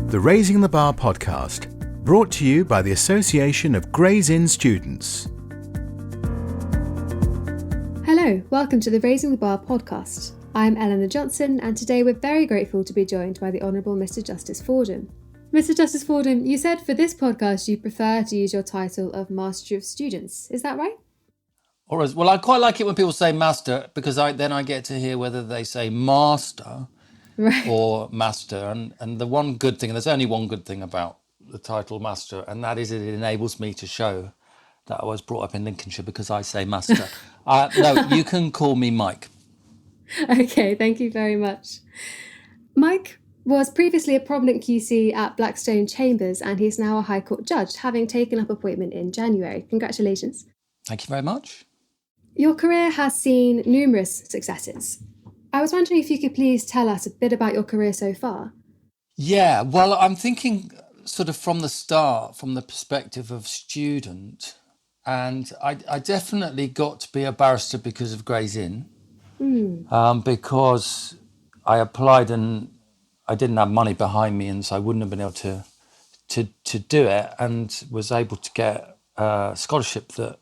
The Raising the Bar podcast, brought to you by the Association of Gray's Inn Students. Hello, welcome to the Raising the Bar podcast. I'm Eleanor Johnson, and today we're very grateful to be joined by the Honourable Mr Justice Fordham. Mr Justice Fordham, you said for this podcast you prefer to use your title of Master of Students. Is that right? Well, I quite like it when people say master, because then I get to hear whether they say master or master. And the one good thing, and there's only one good thing about the title master, and that is it enables me to show that I was brought up in Lincolnshire because I say master. No, you can call me Mike. Okay, thank you very much. Mike was previously a prominent QC at Blackstone Chambers, and he's now a High Court judge, having taken up appointment in January. Congratulations. Thank you very much. Your career has seen numerous successes. I was wondering if you could please tell us a bit about your career so far. Yeah, well, I'm thinking sort of from the start, from the perspective of student, and I definitely got to be a barrister because of Gray's Inn, because I applied and I didn't have money behind me, and so I wouldn't have been able to do it, and was able to get a scholarship that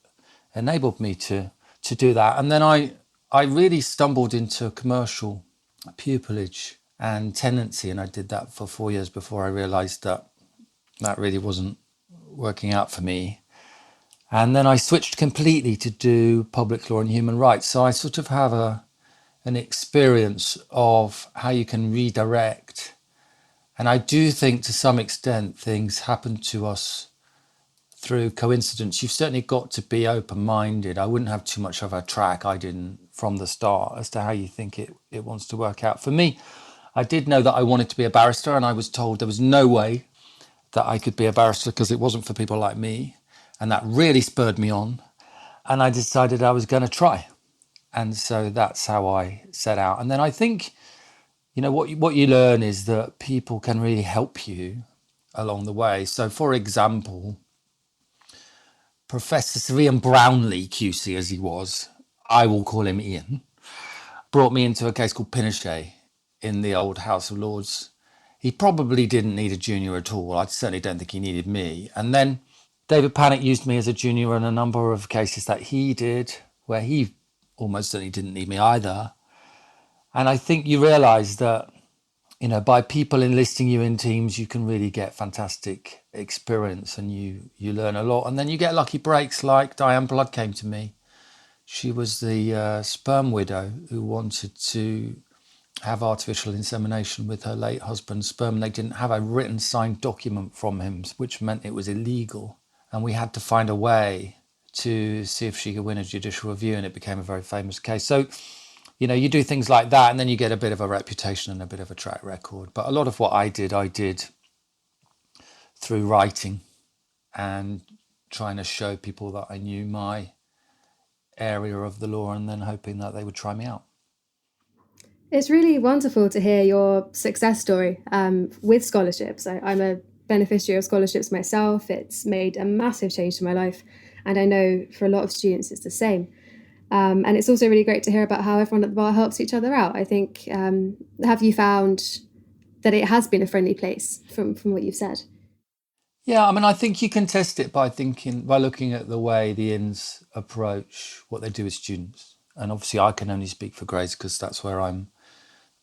enabled me to do that. And then I really stumbled into commercial pupillage and tenancy, and I did that for 4 years before I realised that really wasn't working out for me. And then I switched completely to do public law and human rights. So I sort of have an experience of how you can redirect. And I do think to some extent things happen to us through coincidence. You've certainly got to be open-minded. I wouldn't have too much of a track, I didn't, from the start, as to how you think it wants to work out. For me, I did know that I wanted to be a barrister, and I was told there was no way that I could be a barrister because it wasn't for people like me. And that really spurred me on. And I decided I was going to try. And so that's how I set out. And then I think, what you learn is that people can really help you along the way. So, for example, Professor Sir Ian Brownlee, QC as he was, I will call him Ian, brought me into a case called Pinochet in the old House of Lords. He probably didn't need a junior at all. I certainly don't think he needed me. And then David Pannick used me as a junior in a number of cases that he did, where he almost certainly didn't need me either. And I think you realise that, by people enlisting you in teams, you can really get fantastic experience, and you learn a lot. And then you get lucky breaks, like Diane Blood came to me. She was the sperm widow who wanted to have artificial insemination with her late husband's sperm. They didn't have a written signed document from him, which meant it was illegal. And we had to find a way to see if she could win a judicial review, and it became a very famous case. So, you do things like that, and then you get a bit of a reputation and a bit of a track record. But a lot of what I did through writing and trying to show people that I knew my area of the law, and then hoping that they would try me out. It's really wonderful to hear your success story with scholarships. I'm a beneficiary of scholarships myself. It's made a massive change to my life, and I know for a lot of students it's the same. And it's also really great to hear about how everyone at the bar helps each other out. I think, have you found that it has been a friendly place from what you've said? Yeah, I think you can test it by looking at the way the inns approach what they do with students. And obviously I can only speak for Gray's because that's where I'm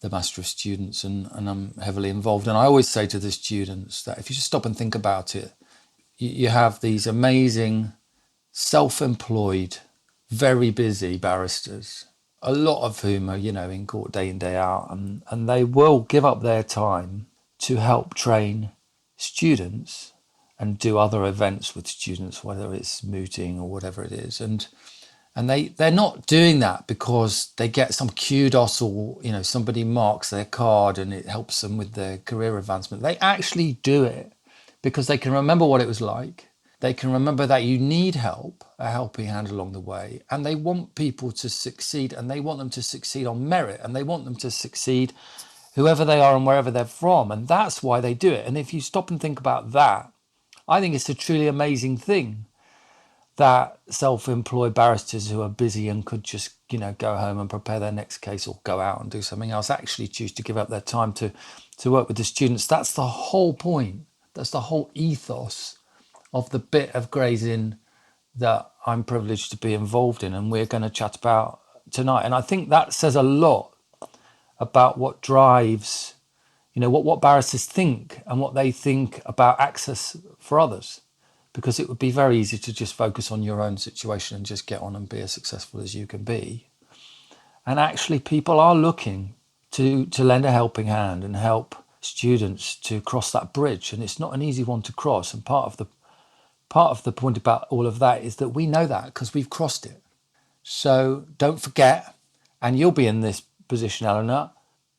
the Master of Students and I'm heavily involved. And I always say to the students that if you just stop and think about it, you have these amazing self-employed, very busy barristers, a lot of whom are, in court day in, day out, and they will give up their time to help train students and do other events with students, whether it's mooting or whatever it is. And they're not doing that because they get some kudos or, somebody marks their card and it helps them with their career advancement. They actually do it because they can remember what it was like. They can remember that you need help, a helping hand along the way, and they want people to succeed, and they want them to succeed on merit, and they want them to succeed whoever they are and wherever they're from, and that's why they do it. And if you stop and think about that, I think it's a truly amazing thing. that self-employed barristers who are busy and could just, go home and prepare their next case or go out and do something else actually choose to give up their time to work with the students. That's the whole point. That's the whole ethos of the bit of Gray's Inn that I'm privileged to be involved in and we're going to chat about tonight. And I think that says a lot about what drives, what barristers think and what they think about access for others. Because it would be very easy to just focus on your own situation and just get on and be as successful as you can be. And actually people are looking to lend a helping hand and help students to cross that bridge. And it's not an easy one to cross. And part of the point about all of that is that we know that because we've crossed it. So don't forget, and you'll be in this position, Eleanor,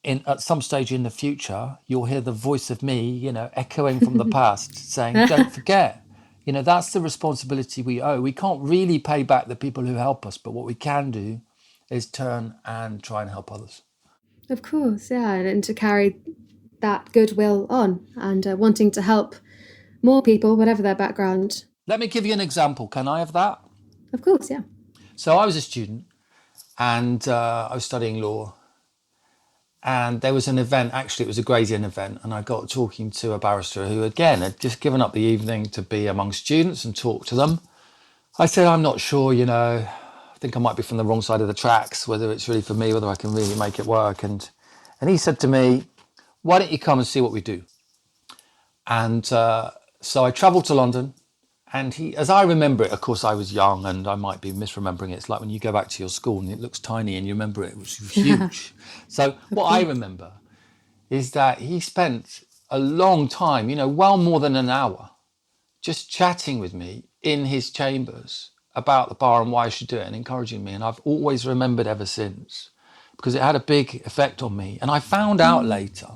at some stage in the future, you'll hear the voice of me, echoing from the past saying, don't forget. That's the responsibility we owe. We can't really pay back the people who help us, but what we can do is turn and try and help others. Of course, yeah, and to carry that goodwill on and wanting to help more people, whatever their background. Let me give you an example. Can I have that? Of course, yeah. So I was a student and I was studying law. And there was an event, actually it was a Gray's Inn event, and I got talking to a barrister who, again, had just given up the evening to be among students and talk to them. I said, I'm not sure, I think I might be from the wrong side of the tracks, whether it's really for me, whether I can really make it work. And he said to me, why don't you come and see what we do? And so I travelled to London. And he, as I remember it, of course, I was young and I might be misremembering it. It's like when you go back to your school and it looks tiny and you remember it was huge. So what I remember is that he spent a long time, well more than an hour, just chatting with me in his chambers about the bar and why I should do it and encouraging me. And I've always remembered ever since because it had a big effect on me. And I found out later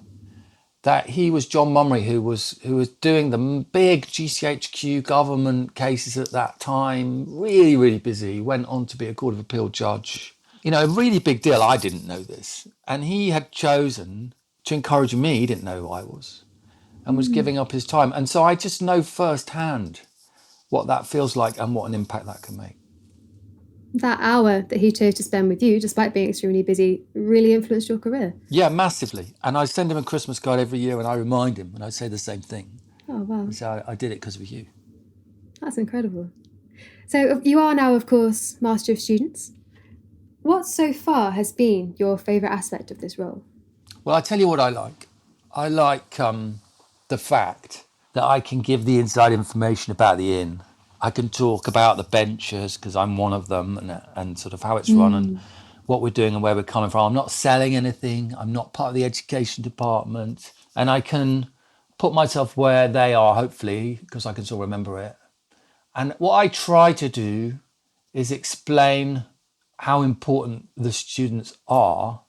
that he was John Mummery, who was doing the big GCHQ government cases at that time, really, really busy. He went on to be a Court of Appeal judge. A really big deal. I didn't know this. And he had chosen to encourage me, he didn't know who I was, and was giving up his time. And so I just know firsthand what that feels like and what an impact that can make. That hour that he chose to spend with you, despite being extremely busy, really influenced your career. Yeah, massively. And I send him a Christmas card every year and I remind him and I say the same thing. Oh, wow. So I did it because of you. That's incredible. So you are now, of course, Master of Students. What so far has been your favourite aspect of this role? Well, I tell you what I like. I like the fact that I can give the inside information about the inn. I can talk about the benches because I'm one of them and sort of how it's run and what we're doing and where we're coming from. I'm not selling anything. I'm not part of the education department. And I can put myself where they are, hopefully, because I can still remember it. And what I try to do is explain how important the students are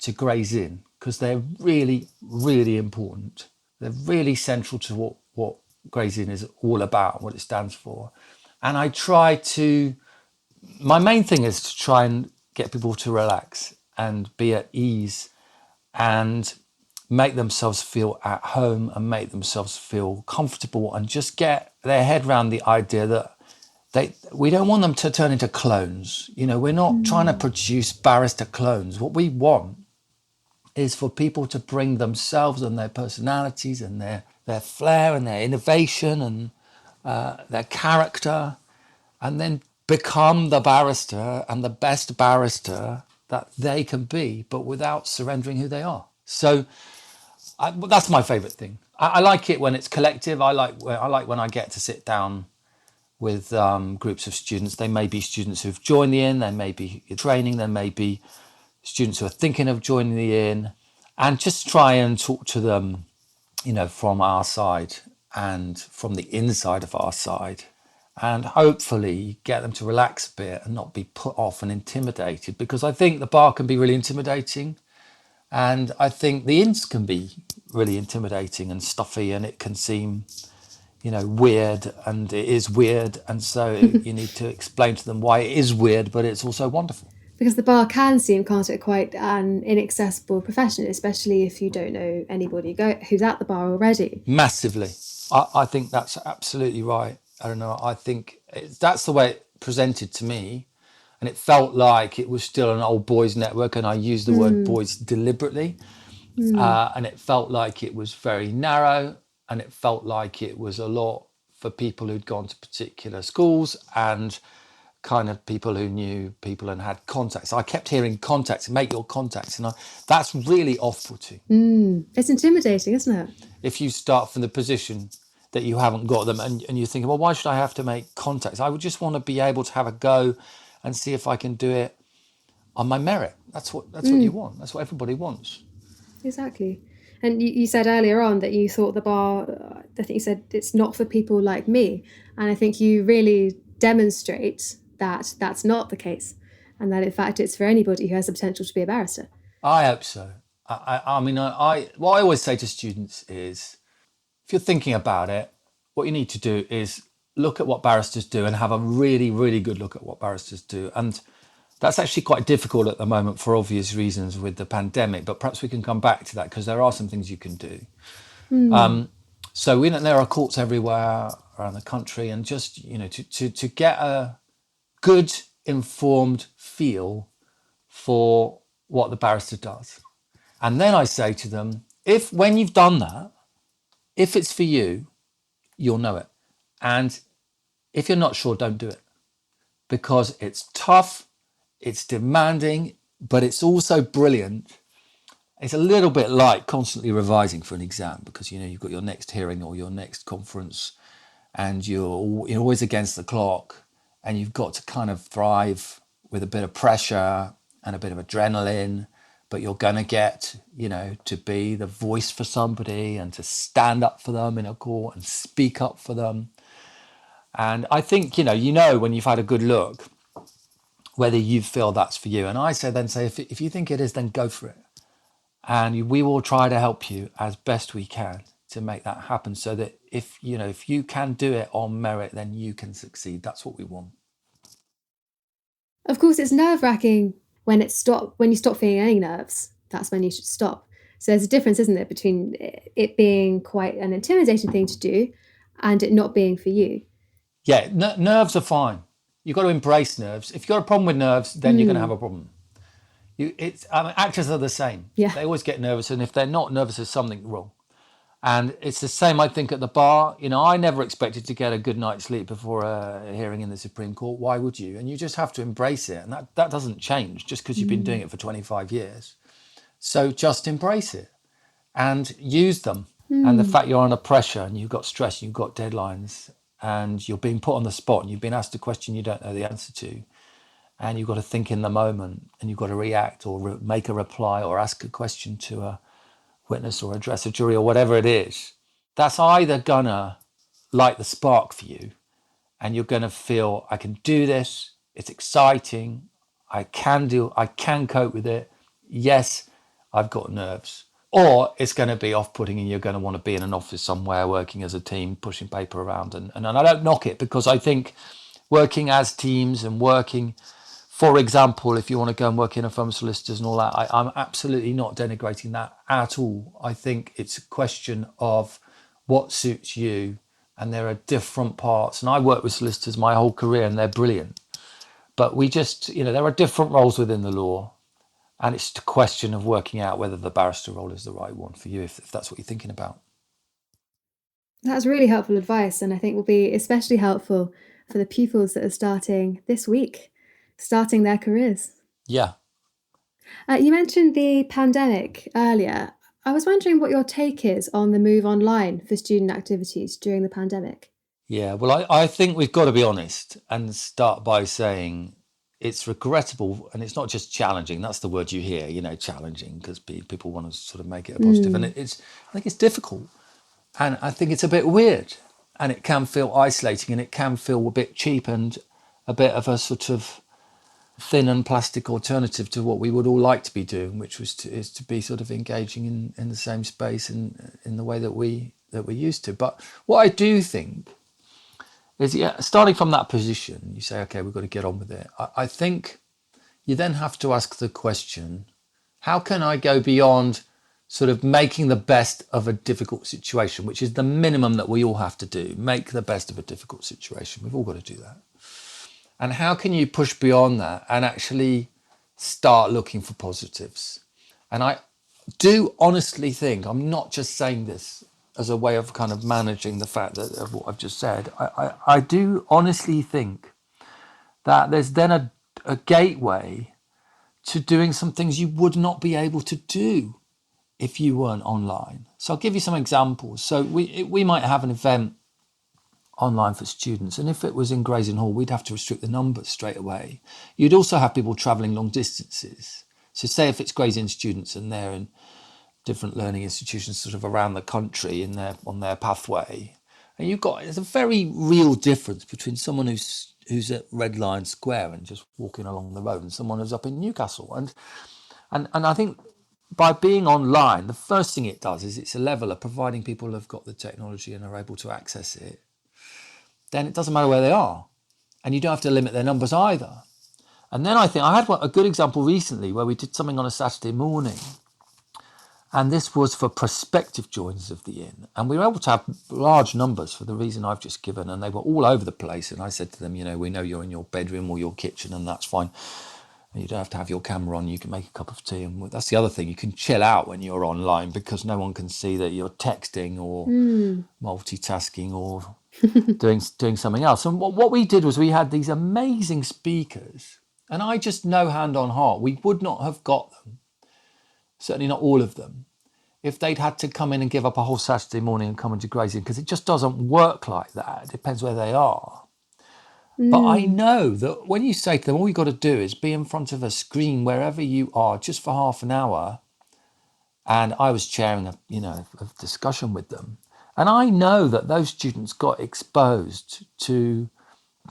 to Gray's Inn, because they're really, really important. They're really central to what Gray's Inn is all about, what it stands for. And I try to, my main thing is to try and get people to relax and be at ease and make themselves feel at home and make themselves feel comfortable and just get their head around the idea that we don't want them to turn into clones. We're not trying to produce barrister clones. What we want is for people to bring themselves and their personalities and their flair and their innovation and their character, and then become the barrister and the best barrister that they can be, but without surrendering who they are. So that's my favourite thing. I like it when it's collective. I like when I get to sit down with groups of students. They may be students who've joined the inn, they may be training, there may be students who are thinking of joining the inn, and just try and talk to them, from our side and from the inside of our side, and hopefully get them to relax a bit and not be put off and intimidated, because I think the bar can be really intimidating, and I think the inns can be really intimidating and stuffy, and it can seem weird, and it is weird, and so you need to explain to them why it is weird, but it's also wonderful. Because the bar can seem, can't it, quite an inaccessible profession, especially if you don't know anybody who's at the bar already. Massively. I think that's absolutely right. I don't know. I think That's the way it presented to me. And it felt like it was still an old boys network. And I used the word boys deliberately. And it felt like it was very narrow. And it felt like it was a lot for people who'd gone to particular schools and kind of people who knew people and had contacts. I kept hearing contacts, make your contacts. And that's really off-putting. It's intimidating, isn't it? If you start from the position that you haven't got them and you're thinking, well, why should I have to make contacts? I would just want to be able to have a go and see if I can do it on my merit. That's what you want. That's what everybody wants. Exactly. And you said earlier on that you thought the bar, I think you said it's not for people like me. And I think you really demonstrate that that's not the case. And that in fact, it's for anybody who has the potential to be a barrister. I hope so. I mean, what I always say to students is, if you're thinking about it, what you need to do is look at what barristers do and have a really, really good look at what barristers do. And that's actually quite difficult at the moment for obvious reasons with the pandemic, but perhaps we can come back to that because there are some things you can do. So there are courts everywhere around the country, and just, to get a good informed feel for what the barrister does. And then I say to them, when you've done that, if it's for you, you'll know it. And if you're not sure, don't do it, because it's tough, it's demanding, but it's also brilliant. It's a little bit like constantly revising for an exam, because you've got your next hearing or your next conference, and you're always against the clock, and you've got to kind of thrive with a bit of pressure and a bit of adrenaline, but you're going to get, to be the voice for somebody and to stand up for them in a court and speak up for them. And I think, when you've had a good look, whether you feel that's for you. And I say, if you think it is, then go for it. And we will try to help you as best we can to make that happen, so that if you can do it on merit, then you can succeed. That's what we want. Of course, it's nerve-wracking when you stop feeling any nerves. That's when you should stop. So there's a difference, isn't there, between it being quite an intimidating thing to do and it not being for you. Yeah, nerves are fine. You've got to embrace nerves. If you've got a problem with nerves, then you're going to have a problem. Actors are the same. Yeah. They always get nervous, and if they're not nervous, there's something wrong. And it's the same, I think, at the bar. I never expected to get a good night's sleep before a hearing in the Supreme Court. Why would you? And you just have to embrace it. And that doesn't change just because you've been doing it for 25 years. So just embrace it and use them. And the fact you're under pressure and you've got stress, you've got deadlines, and you're being put on the spot and you've been asked a question you don't know the answer to, and you've got to think in the moment, and you've got to react or make a reply or ask a question to a witness or address a jury or whatever it is. That's either gonna light the spark for you, and you're gonna feel, I can do this, it's exciting, I can cope with it, yes, I've got nerves. Or it's going to be off-putting, and you're going to want to be in an office somewhere working as a team, pushing paper around. And I don't knock it, because I think working as teams and working, for example, if you want to go and work in a firm of solicitors and all that, I'm absolutely not denigrating that at all. I think it's a question of what suits you, and there are different parts. And I worked with solicitors my whole career, and they're brilliant. But we just, there are different roles within the law. And it's a question of working out whether the barrister role is the right one for you, if that's what you're thinking about. That's really helpful advice, and I think will be especially helpful for the pupils that are starting this week, starting their careers. Yeah. You mentioned the pandemic earlier. I was wondering what your take is on the move online for student activities during the pandemic. Yeah, well, I think we've got to be honest and start by saying it's regrettable, and it's not just challenging. That's the word you hear, challenging, because people want to sort of make it a positive. And I think it's difficult, and I think it's a bit weird, and it can feel isolating, and it can feel a bit cheap and a bit of a sort of thin and plastic alternative to what we would all like to be doing, which is to be sort of engaging in the same space in the way that we're used to. But what I do think is, starting from that position, you say, okay, we've got to get on with it. I think you then have to ask the question, how can I go beyond sort of making the best of a difficult situation, which is the minimum that we all have to do. Make the best of a difficult situation. We've all got to do that. And how can you push beyond that and actually start looking for positives? And I do honestly think, I'm not just saying this as a way of kind of managing the fact that of what I've just said, I do honestly think that there's then a gateway to doing some things you would not be able to do if you weren't online. So I'll give you some examples. So we might have an event online for students, and if it was in Gray's Inn Hall, we'd have to restrict the numbers straight away. You'd also have people travelling long distances. So say if it's Gray's Inn students and they're in different learning institutions sort of around the country on their pathway, and there's a very real difference between someone who's at Red Lion Square and just walking along the road and someone who's up in Newcastle. And I think by being online, the first thing it does is it's a leveler, providing people have got the technology and are able to access it. Then it doesn't matter where they are. And you don't have to limit their numbers either. And then I think I had a good example recently where we did something on a Saturday morning. And this was for prospective joiners of the inn. And we were able to have large numbers for the reason I've just given. And they were all over the place. And I said to them, we know you're in your bedroom or your kitchen, and that's fine. And you don't have to have your camera on. You can make a cup of tea. And that's the other thing. You can chill out when you're online because no one can see that you're texting or multitasking or doing something else. And what we did was we had these amazing speakers. And I just know hand on heart, we would not have got them, certainly not all of them, if they'd had to come in and give up a whole Saturday morning and come into Gray's Inn, because it just doesn't work like that. It depends where they are. But I know that when you say to them, all you got to do is be in front of a screen wherever you are just for half an hour. And I was chairing a discussion with them. And I know that those students got exposed to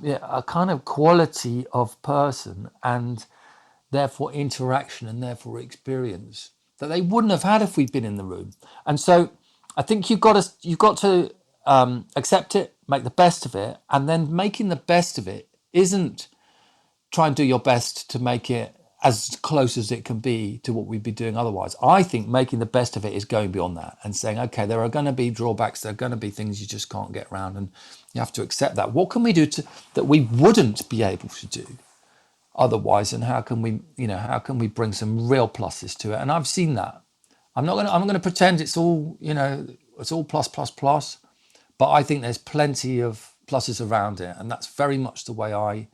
a kind of quality of person and therefore interaction and therefore experience that they wouldn't have had if we'd been in the room. And so I think you've got to accept it, make the best of it, and then making the best of it isn't try and do your best to make it as close as it can be to what we'd be doing otherwise. I think making the best of it is going beyond that and saying, okay, there are going to be drawbacks, there are going to be things you just can't get around, and you have to accept that. What can we do that we wouldn't be able to do otherwise, and how can we bring some real pluses to it? And I've seen that. I'm going to pretend it's all plus, but I think there's plenty of pluses around it, and that's very much the way I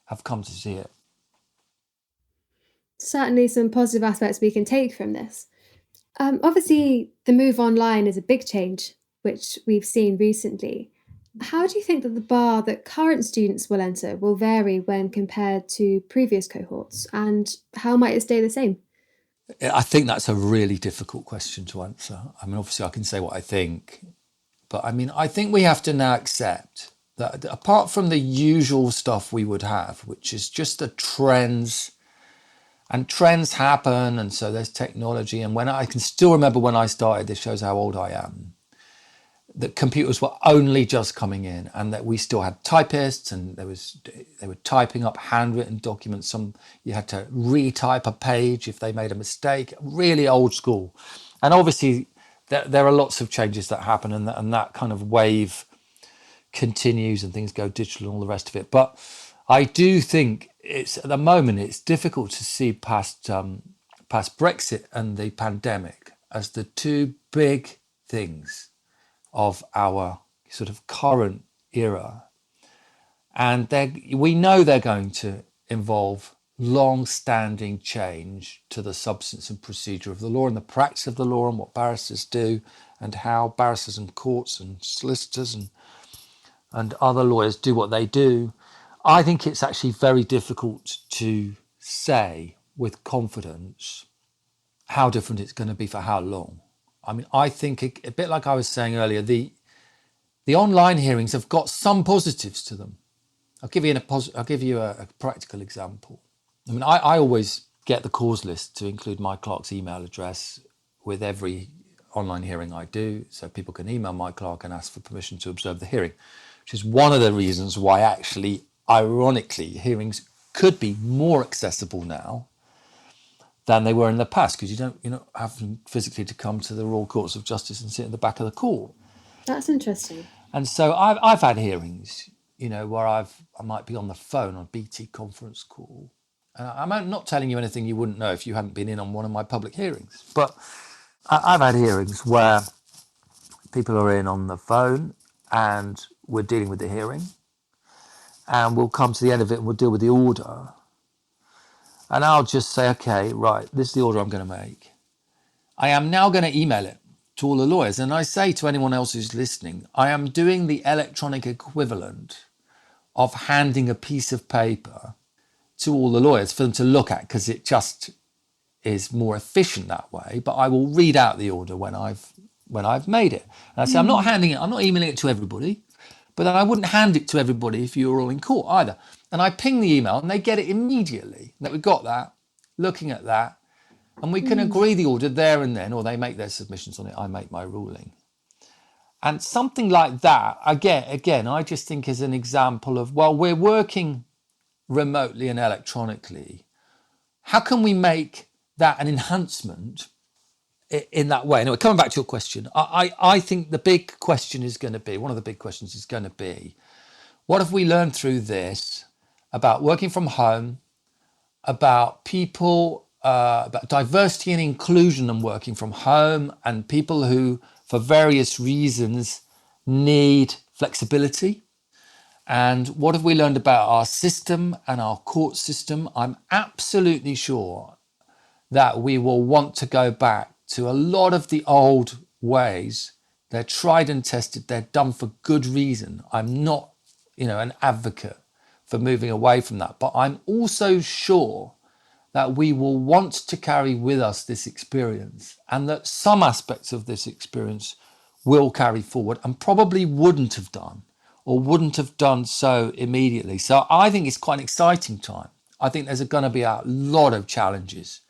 have come to see it. Certainly some positive aspects we can take from this. Obviously, the move online is a big change, which we've seen recently. How do you think that the bar that current students will enter will vary when compared to previous cohorts, and how might it stay the same? I think that's a really difficult question to answer. I mean, obviously I can say what I think, but I think we have to now accept that apart from the usual stuff we would have, which is just the trends, and trends happen, and so there's technology. And when I can still remember when I started, this shows how old I am, that computers were only just coming in, and that we still had typists, and they were typing up handwritten documents. You had to retype a page if they made a mistake. Really old school. And obviously there are lots of changes that happen, and that kind of wave continues, and things go digital and all the rest of it. But I do think at the moment it's difficult to see past Brexit and the pandemic as the two big things of our sort of current era. And we know they're going to involve long-standing change to the substance and procedure of the law and the practice of the law and what barristers do and how barristers and courts and solicitors and other lawyers do what they do. I think it's actually very difficult to say with confidence how different it's going to be for how long. I mean, I think a bit like I was saying earlier, the online hearings have got some positives to them. I'll give you a practical example. I mean, I always get the cause list to include my clerk's email address with every online hearing I do, so people can email my clerk and ask for permission to observe the hearing, which is one of the reasons why actually, ironically, hearings could be more accessible now than they were in the past, because you're not having physically to come to the Royal Courts of Justice and sit in the back of the court. That's interesting. And so I've had hearings, where I might be on the phone on a BT conference call. And I'm not telling you anything you wouldn't know if you hadn't been in on one of my public hearings. But I've had hearings where people are in on the phone and we're dealing with the hearing, and we'll come to the end of it and we'll deal with the order. And I'll just say, okay, right, this is the order I'm going to make. I am now going to email it to all the lawyers. And I say to anyone else who's listening, I am doing the electronic equivalent of handing a piece of paper to all the lawyers for them to look at, because it just is more efficient that way. But I will read out the order when I've made it. And I say, I'm not handing it, I'm not emailing it to everybody, but then I wouldn't hand it to everybody if you were all in court either. And I ping the email and they get it immediately, that we've got that, looking at that, and we can agree the order there and then, or they make their submissions on it, I make my ruling. And something like that, again, I just think is an example of, well, we're working remotely and electronically. How can we make that an enhancement in that way? Anyway, coming back to your question, I think the big question is going to be, one of the big questions is going to be, what have we learned through this about working from home, about people, about diversity and inclusion and working from home, and people who, for various reasons, need flexibility? And what have we learned about our system and our court system? I'm absolutely sure that we will want to go back to a lot of the old ways. They're tried and tested. They're done for good reason. I'm not, an advocate for moving away from that. But I'm also sure that we will want to carry with us this experience, and that some aspects of this experience will carry forward and probably wouldn't have done, or wouldn't have done so immediately. So I think it's quite an exciting time. I think there's going to be a lot of challenges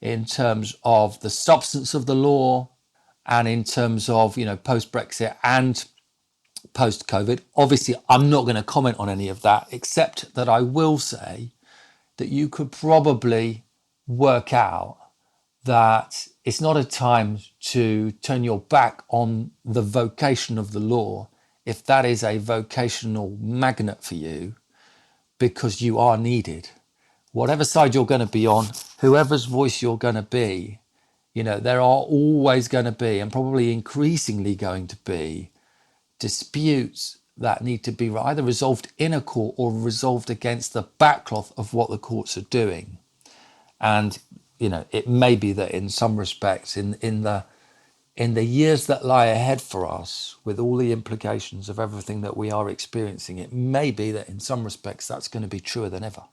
in terms of the substance of the law, and in terms of, post-Brexit and post-COVID. Obviously, I'm not going to comment on any of that, except that I will say that you could probably work out that it's not a time to turn your back on the vocation of the law, if that is a vocational magnet for you, because you are needed. Whatever side you're going to be on, whoever's voice you're going to be, there are always going to be, and probably increasingly going to be, disputes that need to be either resolved in a court or resolved against the backcloth of what the courts are doing. And, it may be that in some respects, in the years that lie ahead for us, with all the implications of everything that we are experiencing, it may be that in some respects that's going to be truer than ever.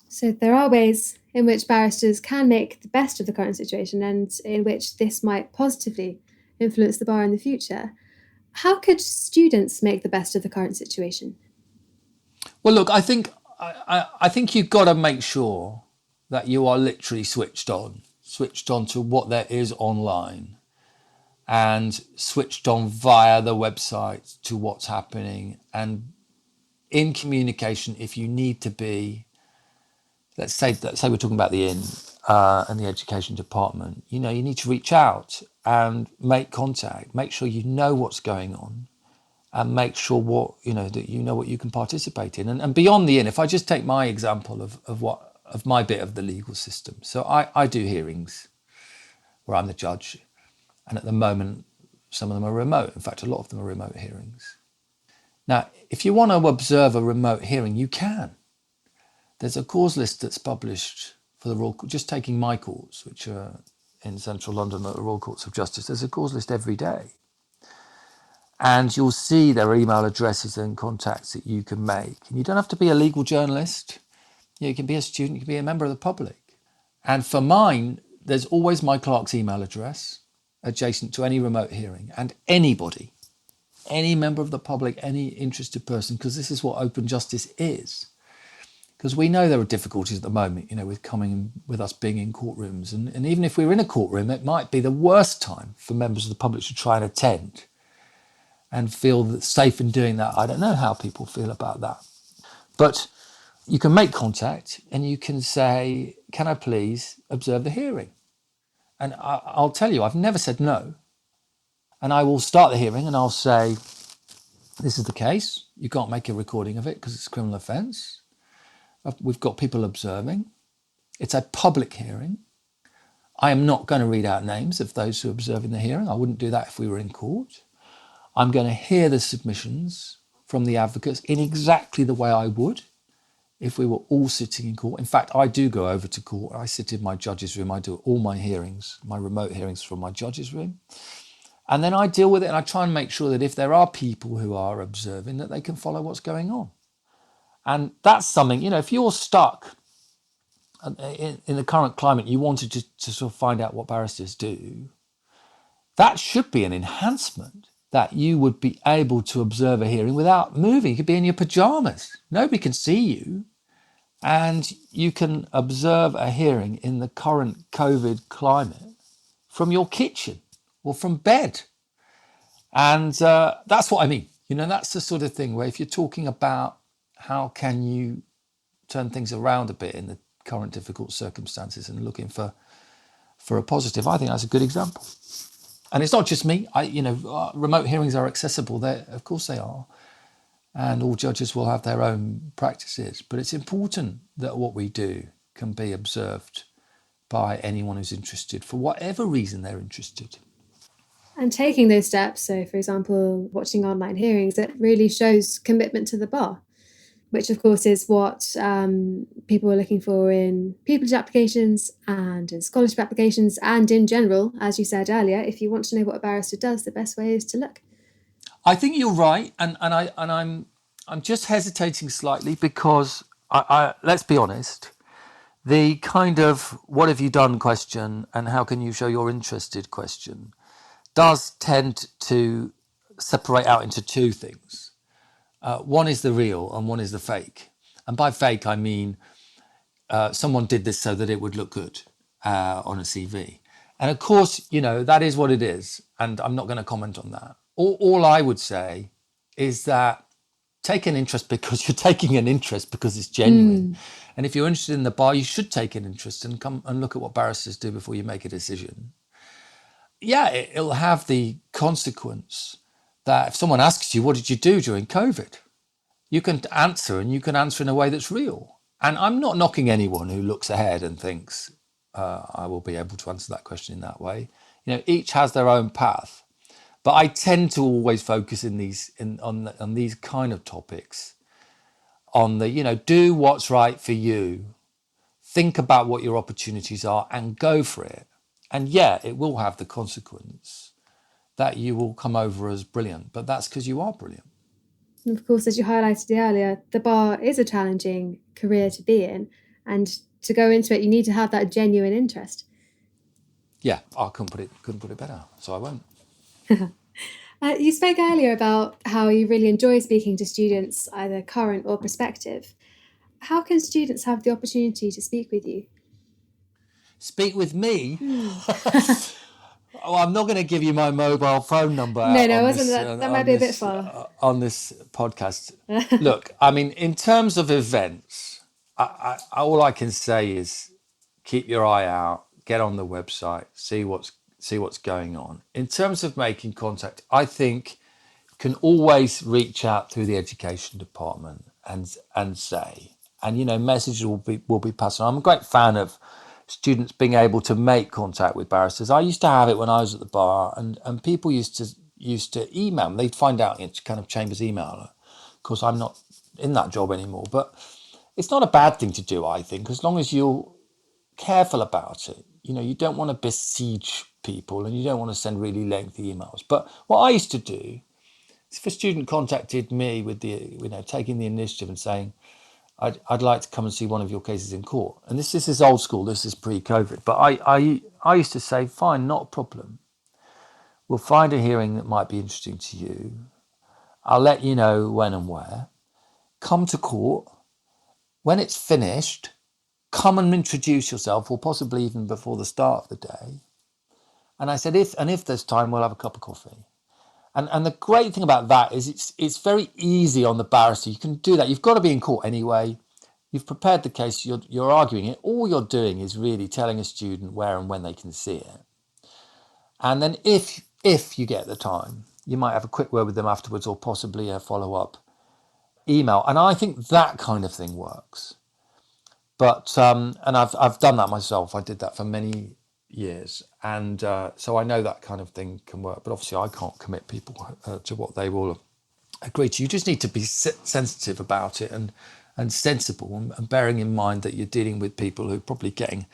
So there are ways in which barristers can make the best of the current situation, and in which this might positively influence the bar in the future. How could students make the best of the current situation? Well, look, I think you've got to make sure that you are literally switched on to what there is online, and switched on via the website to what's happening, and in communication if you need to be. Let's say we're talking about the Inn and the education department. You need to reach out and make contact, make sure you know what's going on, and make sure that you know what you can participate in. And beyond the Inn, if I just take my example of my bit of the legal system. So I do hearings where I'm the judge, and at the moment some of them are remote. In fact, a lot of them are remote hearings. Now, if you want to observe a remote hearing, you can. There's a cause list that's published for the Royal Court, just taking my courts, which are in central London at the Royal Courts of Justice. There's a cause list every day. And you'll see there are email addresses and contacts that you can make. And you don't have to be a legal journalist. You can be a student, you can be a member of the public. And for mine, there's always my clerk's email address adjacent to any remote hearing, and anybody, any member of the public, any interested person, because this is what open justice is. Because we know there are difficulties at the moment, with us being in courtrooms. And even if we're in a courtroom, it might be the worst time for members of the public to try and attend and feel safe in doing that. I don't know how people feel about that. But you can make contact and you can say, can I please observe the hearing? And I'll tell you, I've never said no. And I will start the hearing and I'll say, this is the case. You can't make a recording of it because it's a criminal offence. We've got people observing. It's a public hearing. I am not going to read out names of those who are observing the hearing. I wouldn't do that if we were in court. I'm going to hear the submissions from the advocates in exactly the way I would if we were all sitting in court. In fact, I do go over to court. I sit in my judge's room. I do all my hearings, my remote hearings from my judge's room. And then I deal with it and I try and make sure that if there are people who are observing, that they can follow what's going on. And that's something, if you're stuck in the current climate, you wanted to sort of find out what barristers do, that should be an enhancement, that you would be able to observe a hearing without moving. You could be in your pajamas. Nobody can see you. And you can observe a hearing in the current COVID climate from your kitchen or from bed. And that's what I mean. That's the sort of thing where if you're talking about how can you turn things around a bit in the current difficult circumstances and looking for a positive, I think that's a good example. And it's not just me. Remote hearings are accessible. Of course they are. And all judges will have their own practices. But it's important that what we do can be observed by anyone who's interested, for whatever reason they're interested. And taking those steps, so for example, watching online hearings, it really shows commitment to the bar, which of course is what people are looking for in pupillage applications and in scholarship applications and in general. As you said earlier, if you want to know what a barrister does, the best way is to look. I think you're right, and I'm just hesitating slightly because I let's be honest, the kind of what have you done question and how can you show you're interested question does tend to separate out into two things. One is the real and one is the fake. And by fake, I mean someone did this so that it would look good on a CV. And of course, that is what it is. And I'm not going to comment on that. All I would say is that take an interest because you're taking an interest because it's genuine. And if you're interested in the bar, you should take an interest and come and look at what barristers do before you make a decision. Yeah, it'll have the consequence that if someone asks you, what did you do during COVID? You can answer, and you can answer in a way that's real. And I'm not knocking anyone who looks ahead and thinks, I will be able to answer that question in that way. Each has their own path. But I tend to always focus on these kind of topics, on the, do what's right for you, think about what your opportunities are and go for it. And yeah, it will have the consequence that you will come over as brilliant, but that's because you are brilliant. And of course, as you highlighted earlier, the bar is a challenging career to be in. And to go into it, you need to have that genuine interest. Yeah, I couldn't put it better, so I won't. You spoke earlier about how you really enjoy speaking to students, either current or prospective. How can students have the opportunity to speak with you? Speak with me? Oh, I'm not going to give you my mobile phone number. No, wasn't that? That might be a bit far. On this podcast. Look, I mean, in terms of events, all I can say is keep your eye out, get on the website, see what's going on. In terms of making contact, I think you can always reach out through the education department and say, and messages will be passed on. I'm a great fan of students being able to make contact with barristers. I used to have it when I was at the bar, and people used to email me. They'd find out it's kind of Chambers email. Of course, I'm not in that job anymore, but it's not a bad thing to do, I think, as long as you're careful about it. You don't want to besiege people and you don't want to send really lengthy emails. But what I used to do is if a student contacted me with taking the initiative and saying, I'd like to come and see one of your cases in court. And this is old school, this is pre-COVID. But I used to say, fine, not a problem. We'll find a hearing that might be interesting to you. I'll let you know when and where. Come to court. When it's finished, come and introduce yourself, or possibly even before the start of the day. And I said, if there's time, we'll have a cup of coffee. And the great thing about that is it's very easy on the barrister. You can do that. You've got to be in court anyway. you've prepared the case, you're arguing it. All you're doing is really telling a student where and when they can see it. And then if you get the time, you might have a quick word with them afterwards, or possibly a follow-up email. And I think that kind of thing works. But and I've done that myself. I did that for many years, and so I know that kind of thing can work. But obviously, I can't commit people to what they will agree to. You just need to be sensitive about it and sensible, and bearing in mind that you're dealing with people who are probably getting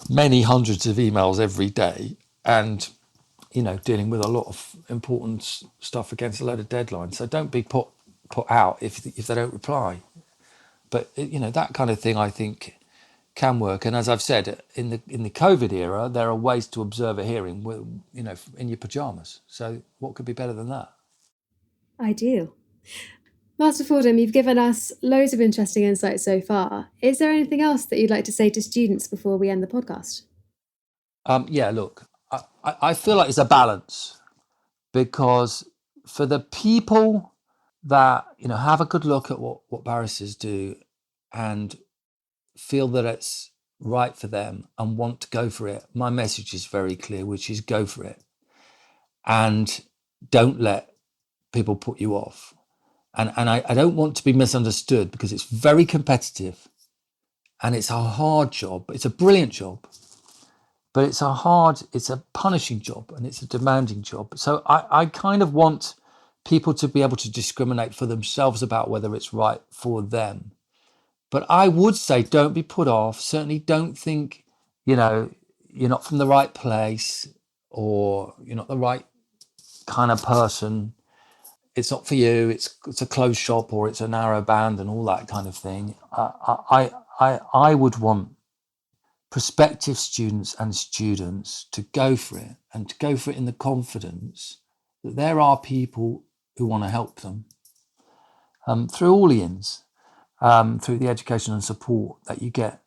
many hundreds of emails every day, and dealing with a lot of important stuff against a load of deadlines. So don't be put out if they don't reply. But that kind of thing, I think, can work. And as I've said, in the COVID era, there are ways to observe a hearing, in your pajamas. So what could be better than that? Ideal. Master Fordham, you've given us loads of interesting insights so far. Is there anything else that you'd like to say to students before we end the podcast? Look, I feel like it's a balance, because for the people that have a good look at what barristers do and feel that it's right for them and want to go for it, my message is very clear, which is go for it, and don't let people put you off. And I don't want to be misunderstood, because it's very competitive and it's a hard job. It's a brilliant job, but it's a punishing job, and it's a demanding job. So I kind of want people to be able to discriminate for themselves about whether it's right for them. But I would say, don't be put off. Certainly don't think, you're not from the right place, or you're not the right kind of person. It's not for you. It's a closed shop, or it's a narrow band, and all that kind of thing. I would want prospective students and students to go for it, and to go for it in the confidence that there are people who want to help them through all the INS, through the education and support that you get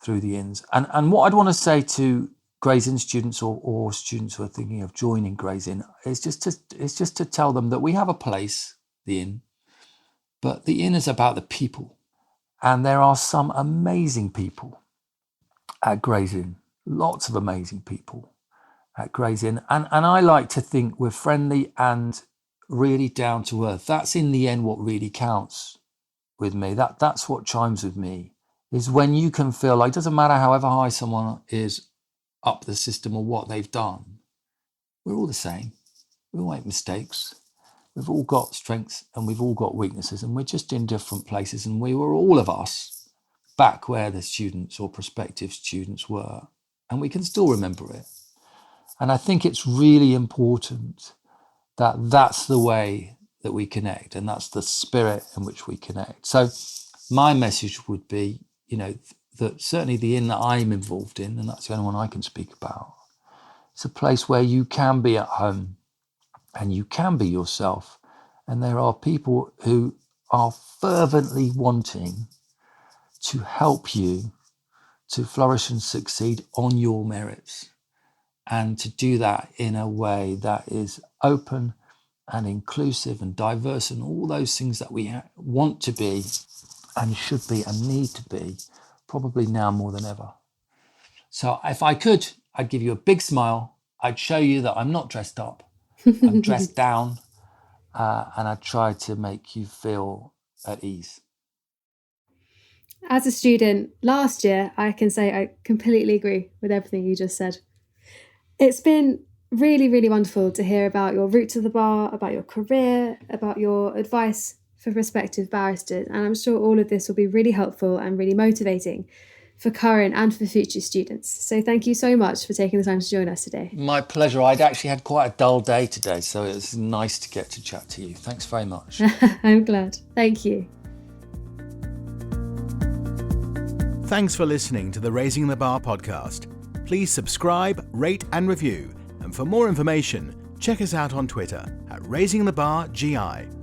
through the INS. And what I'd want to say to Gray's Inn students, or students who are thinking of joining Gray's Inn, is just to tell them that we have a place, the Inn, but the Inn is about the people, and there are some amazing people at Gray's Inn, lots of amazing people at Gray's Inn, and I like to think we're friendly and really down to earth. That's in the end what really counts with me. That's what chimes with me, is when you can feel like, it doesn't matter however high someone is up the system or what they've done, we're all the same. We all make mistakes. We've all got strengths and we've all got weaknesses, and we're just in different places, and we were, all of us, back where the students or prospective students were, and we can still remember it. And I think it's really important that that's the way that we connect, and that's the spirit in which we connect. So my message would be, that certainly the Inn that I'm involved in, and that's the only one I can speak about, it's a place where you can be at home and you can be yourself. And there are people who are fervently wanting to help you to flourish and succeed on your merits, and to do that in a way that is open and inclusive and diverse, and all those things that we want to be and should be and need to be, probably now more than ever. So if I could, I'd give you a big smile. I'd show you that I'm not dressed up. I'm dressed down, and I'd try to make you feel at ease. As a student last year, I can say I completely agree with everything you just said. It's been really, really wonderful to hear about your route to the bar, about your career, about your advice for prospective barristers. And I'm sure all of this will be really helpful and really motivating for current and for future students. So thank you so much for taking the time to join us today. My pleasure. I'd actually had quite a dull day today, so it was nice to get to chat to you. Thanks very much. I'm glad. Thank you. Thanks for listening to the Raising the Bar podcast. Please subscribe, rate and review. And for more information, check us out on Twitter at RaisingTheBarGI.